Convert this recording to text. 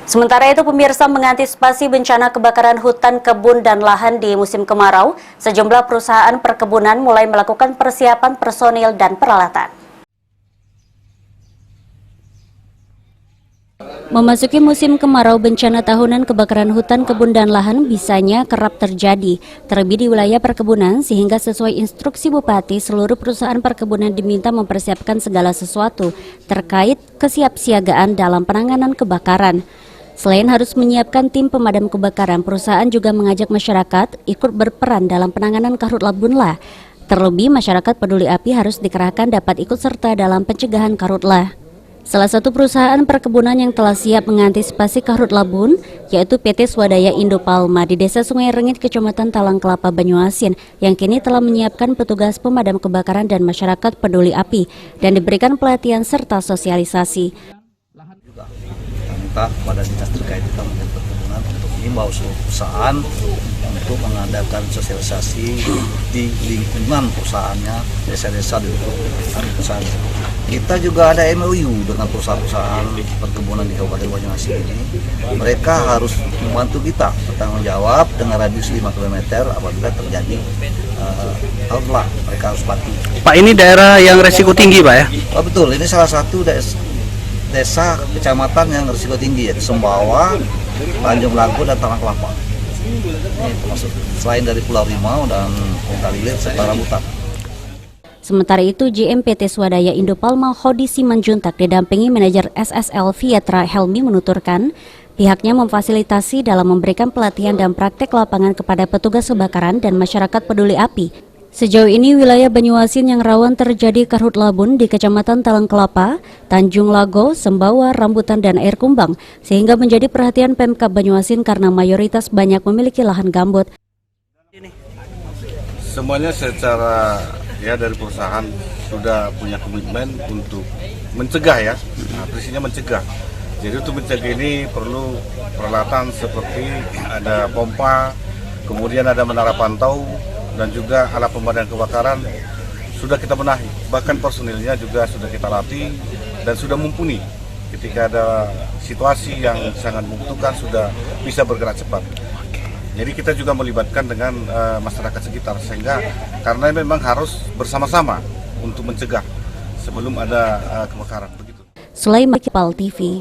Sementara itu, pemirsa, mengantisipasi bencana kebakaran hutan, kebun, dan lahan di musim kemarau, sejumlah perusahaan perkebunan mulai melakukan persiapan personil dan peralatan. Memasuki musim kemarau, bencana tahunan kebakaran hutan, kebun, dan lahan bisanya kerap terjadi, terlebih di wilayah perkebunan, sehingga sesuai instruksi Bupati, seluruh perusahaan perkebunan diminta mempersiapkan segala sesuatu terkait kesiapsiagaan dalam penanganan kebakaran. Selain harus menyiapkan tim pemadam kebakaran, perusahaan juga mengajak masyarakat ikut berperan dalam penanganan karhutla bunla. Terlebih, masyarakat peduli api harus dikerahkan dapat ikut serta dalam pencegahan karhutla. Salah satu perusahaan perkebunan yang telah siap mengantisipasi karhutla bun, yaitu PT Swadaya Indo Palma di Desa Sungai Rengit, Kecamatan Talang Kelapa, Banyuasin, yang kini telah menyiapkan petugas pemadam kebakaran dan masyarakat peduli api, dan diberikan pelatihan serta sosialisasi. Minta kepada dinas terkait di Kementerian Perkebunan untuk mengimbau seluruh perusahaan untuk mengadakan sosialisasi di lingkungan perusahaannya, desa-desa di lingkungan perusahaan. Kita juga ada MOU dengan perusahaan-perusahaan perkebunan di Kabupaten Banyuasin ini. Mereka harus membantu kita bertanggung jawab dengan radius 5 km apabila terjadi karhutla. Mereka harus bantu. Pak, ini daerah yang resiko tinggi, Pak, ya? Oh, betul, ini salah satu desa kecamatan yang risiko tinggi, yaitu Sembawa, Tanjung Lago, dan Talang Kelapa. Ini termasuk selain dari Pulau Rimau dan Kota Lilit serta Rambutan. Sementara itu, GM PT Swadaya Indo Palma Hodi Simanjuntak didampingi manajer SSL Vietra Helmi menuturkan, pihaknya memfasilitasi dalam memberikan pelatihan dan praktek lapangan kepada petugas kebakaran dan masyarakat peduli api. Sejauh ini, wilayah Banyuasin yang rawan terjadi karhutla bun di Kecamatan Talang Kelapa, Tanjung Lago, Sembawa, Rambutan, dan Air Kumbang, sehingga menjadi perhatian Pemkab Banyuasin karena mayoritas banyak memiliki lahan gambut. Semuanya secara dari perusahaan sudah punya komitmen untuk mencegah, prinsipnya mencegah. Jadi untuk mencegah ini perlu peralatan seperti ada pompa, kemudian ada menara pantau, dan juga alat pemadam kebakaran sudah kita benahi. Bahkan personilnya juga sudah kita latih dan sudah mumpuni. Ketika ada situasi yang sangat membutuhkan sudah bisa bergerak cepat. Jadi kita juga melibatkan dengan masyarakat sekitar, sehingga karena memang harus bersama-sama untuk mencegah sebelum ada kebakaran. Begitu. Sulaiman, Kipal TV.